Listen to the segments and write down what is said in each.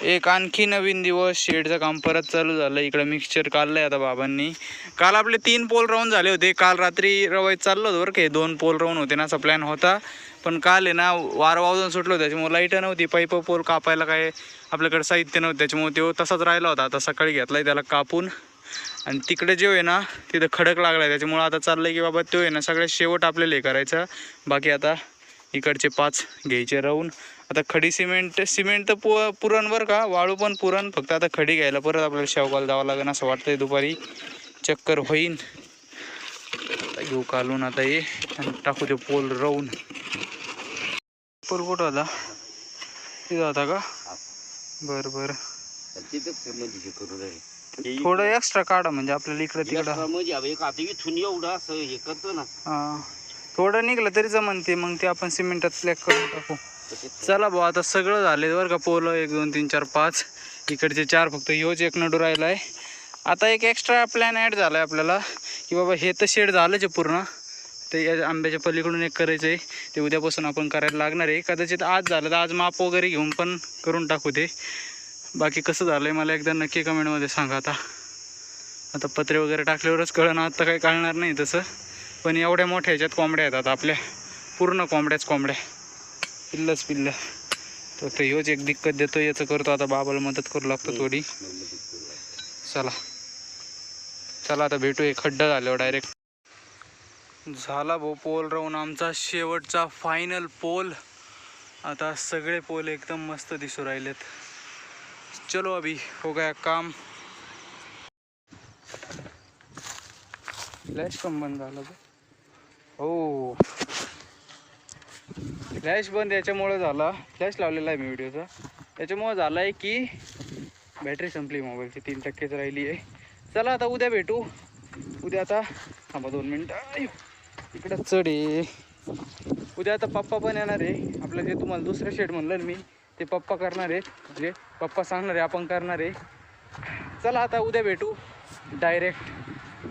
एक आणखी नवीन दिवस. शेडचं काम परत चालू झालं. इकडे मिक्सचर काढलंय आता बाबांनी. काल आपले 3 पोल राऊंड झाले होते. काल रात्री रवायत चाललो होतं बरं का. 2 पोल राऊंड होते ना, असा प्लॅन होता. पण काल आहे ना वारं वाजून सुटलं होतं, त्याच्यामुळे लाईट नव्हती. पाईप पोल कापायला काय आपल्याकडे साहित्य नव्हतं, त्याच्यामुळे तो तसाच राहिला होता. आता सकाळी घेतलाय त्याला कापून. आणि तिकडे जे आहे ना तिथं खडक लागलाय, त्याच्यामुळे आता चाललंय की बाबा तो आहे ना सगळ्यात शेवट आपल्याला हे करायचा. बाकी आता इकडचे 5 घ्यायचे राहून. आता खडी सिमेंट तर पुरण बरं का, वाळू पण पुरण. फक्त आता खडी घ्यायला परत आपल्याला शेवगाला जावं लागेल असं वाटतंय. दुपारी चक्कर होईन. आता घेऊ कालून आता ये आणि टाकू ते पोल राहून. पोल कुठं होता? तिथं होता का? बरं बरं. थोडं एक्स्ट्रा काढा म्हणजे आपल्याला इकडं तिकडं हा थोडं निघलं तरी जमन ते. मग ते आपण सिमेंटात स्लॅग करून टाकू. चला भाऊ, आता सगळं झाले बरं का. पोलं 1 2 3 4 5 इकडचे 4 फक्त ह्योच एक नडू राहिला आहे. आता एक एक्स्ट्रा प्लॅन ॲड झाला आहे आपल्याला की बाबा हे तर शेड झालंच आहे पूर्ण. ते या आंब्याच्या पलीकडून एक करायचं आहे. ते उद्यापासून आपण करायला लागणार आहे. कदाचित आज झालं तर आज माप वगैरे घेऊन पण करून टाकू ते. बाकी कसं झालं आहे मला एकदा नक्की कमेंटमध्ये सांगा. आता पत्रे वगैरे टाकल्यावरच कळणं, आता काही कळणार नाही तसं. पण एवढ्या मोठ्या ह्याच्यात कोंबड्या येतात आपल्या, पूर्ण कोंबड्या पिल्लं. तर ह्योच एक दिक्कत देतो. याचं करतो आता, बाबाला मदत करू लागतो थोडी. चला आता भेटू. खड्डा झाल्यावर डायरेक्ट. झाला भाऊ पोल राहून आमचा शेवटचा फायनल पोल. आता सगळे पोल एकदम मस्त दिसू राहिलेत. चलो अभी हो गया काम. फ्लॅश पण बंद झाला हो. फ्लॅश बंद याच्यामुळे झाला. फ्लॅश लावलेला आहे मी व्हिडिओचा. याच्यामुळे झाला आहे की बॅटरी संपली मोबाईलची. 3%च राहिली आहे. चला आता उद्या भेटू. उद्या आता थांबा 2 मिनटं. इकडं चढ आहे. उद्या आता पप्पा पण येणार आहे. आपलं जे तुम्हाला दुसरं शेड म्हणलं मी ते पप्पा करणार आहेत. म्हणजे पप्पा सांगणार आहे, आपण करणार आहे. चला आता उद्या भेटू डायरेक्ट.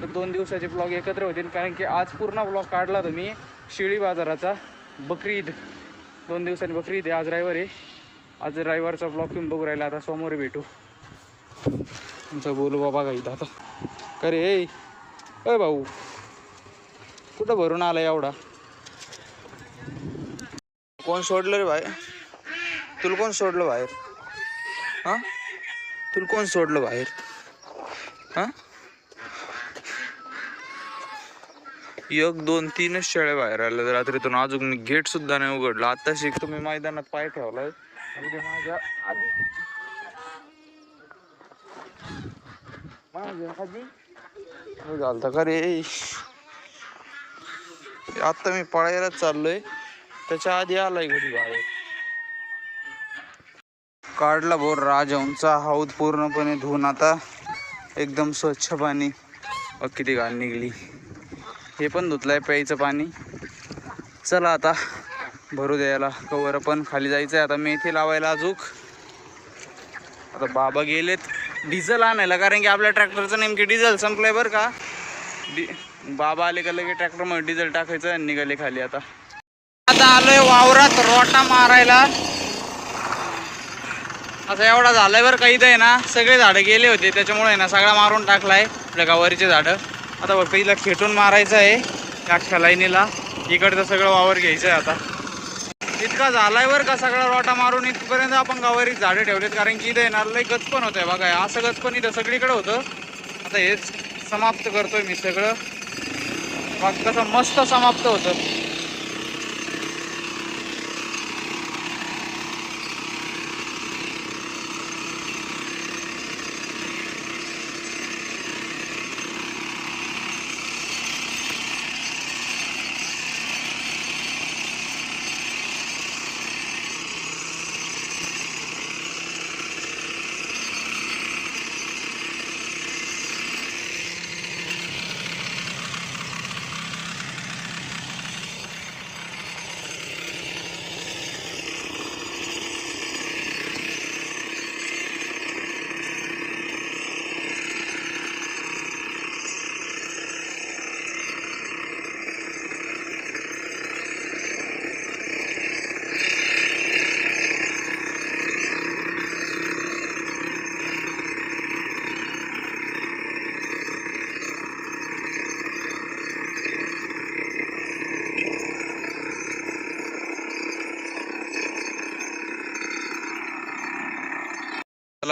तर 2 दिवसाचे ब्लॉग एकत्र होतील. कारण की आज पूर्ण ब्लॉग काढला तर मी शेळी बाजाराचा. बकरी ईद 2 दिवसांनी बकरी ईद आहे. आज रविवार आहे. आज रविवारचा ब्लॉग तुम्ही बघू राहिला. आता सोमवारी भेटू. तुमचं बोलू बाबा काही आता. अरे ए भाऊ कुठं भरून आला एवढा? कोण सोडलं रे बाहेर? तुला कोण सोडलं बाहेर? हां तुला कोण सोडलं बाहेर? हां 1 2 3च शेळ्या बाहेर आल्या रात्रीतून. अजून मी गेट सुद्धा नाही उघडलं. आता शिकतो मी मैदानात पाय ठेवलाय. माझ्या आधी झालं का रे? आता मी पळायला चाललोय, त्याच्या आधी आलाय घरी बाहेर. काढला बोर राजहंसचा हौद पूर्णपणे धुवून. आता एकदम स्वच्छ पाणी. किती घाण निघली. हे पण धुतलंय प्यायचं पाणी. चला आता भरू द्यायला कवर पण खाली जायचंय. आता मेथी लावायला अजूक. आता बाबा गेलेत डिझेल आणायला, कारण की आपल्या ट्रॅक्टरचं नेमकी डिझेल संपलंय बरं का. बाबा आले का लगे ट्रॅक्टरमध्ये डिझेल टाकायचं आणि निघाले खाली. आता आलोय वावरात रोटा मारायला. असं एवढा झालाय बरं का. इथं आहे ना सगळे झाडं गेले होते, त्याच्यामुळे आहे ना सगळा मारून टाकलाय आपल्या गवारीचे झाडं. आता बघ पहिला खेटून मारायचं आहे अख्ख्या लाईनीला. इकडचं सगळं वावर घ्यायचं आहे. आता इतका झालाय बरं का सगळा रोटा मारून. इथपर्यंत आपण गवारीत झाडं ठेवलेत, कारण की इथं येणार लई गचपण होत आहे बघा. असं गचपण इथं सगळीकडे होतं. आता हेच समाप्त करतोय मी सगळं. मग कसं मस्त समाप्त होतं.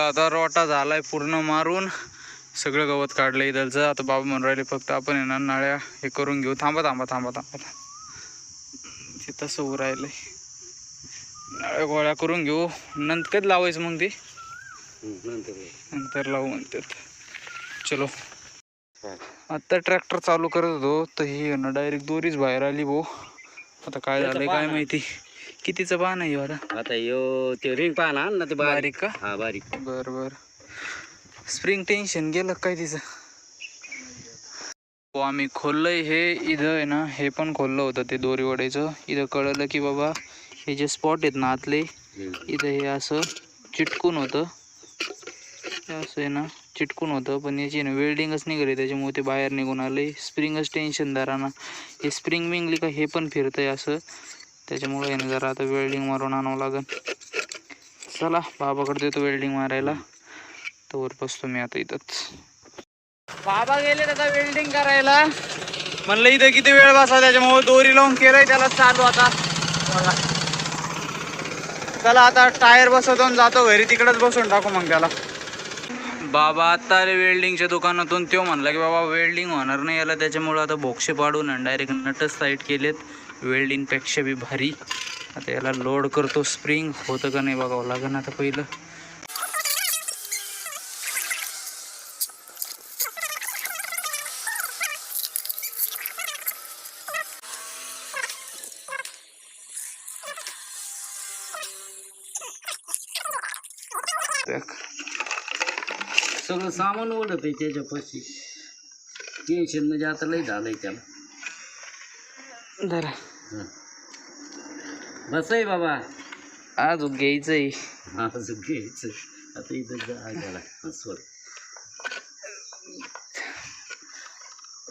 चला आता रोटा झालाय पूर्ण मारून, सगळं गवत काढलं इथलचं. आता बाबा म्हणून राहिले फक्त आपण येणार नाळ्या हे करून घेऊ. थांबा थांबा थांबा थांबा ते तसं उभं राहिलंय. नाळ्या गोळ्या करून घेऊ. नंतर कधी लावायचं मग ते नंतर लावू म्हणतात. चलो आता ट्रॅक्टर चालू करत होतो तर ही ना डायरेक्ट दोरीच बाहेर आली भाऊ. आता काय झालंय काय माहिती. कितीचं पान आहे आता यो ते रिंग पाहा ना ते बारीक का? हा बारीक. बर बर. स्प्रिंग टेन्शन गेलं काय तिचं. हो आम्ही खोललंय हे इथं आहे ना, हे पण खोललं होतं ते दोरी वडायचं. इथं कळलं की बाबा हे जे स्पॉट आहेत ना आतले इथं हे असं चिटकून होतं, असं आहे ना चिटकून होतं. पण याची ना वेल्डिंगच निघाली त्याच्यामुळे ते बाहेर निघून आले. स्प्रिंगच टेन्शनदारांना हे स्प्रिंग मिंगली का हे पण फिरतंय असं, त्याच्यामुळे आहे ना जरा आता वेल्डिंग मारून आणावं लागेल. चला बाबाकडे देतो वेल्डिंग मारायला, तोवर बसतो मी आता इथंच. बाबा गेले आता वेल्डिंग करायला. म्हणलं इथं किती वेळ बसा, त्याच्यामुळे दोरी लावून केलंय त्याला चालू आता. चला आता टायर बसवतो आणि जातो घरी, तिकडच बसून टाकू मग त्याला. बाबा आता आले वेल्डिंगच्या दुकानातून. तो म्हणला की बाबा वेल्डिंग होणार नाही याला, त्याच्यामुळं आता बोक्षे पाडून आणि डायरेक्ट नटच साईट केलेत. वेल्डिंगपेक्षा बी भारी. आता याला लोड करतो. स्प्रिंग होतं का नाही बघावं लागेल आता पहिलं. सगळं सामान ओढत आहे त्याच्यापाशी. टेन्शन म्हणजे आता लय झालंय त्याला. जरा बस आहे बाबा, अजून घ्यायचंय. अजून घ्यायचं आता इथं झाला सोड.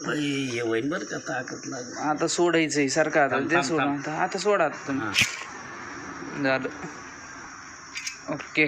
हे होईन बरं का, ताकद लागेल. आता सोडायचंय सारखं. आता ते सोडा आता सोडा तुम्ही. झालं ओके.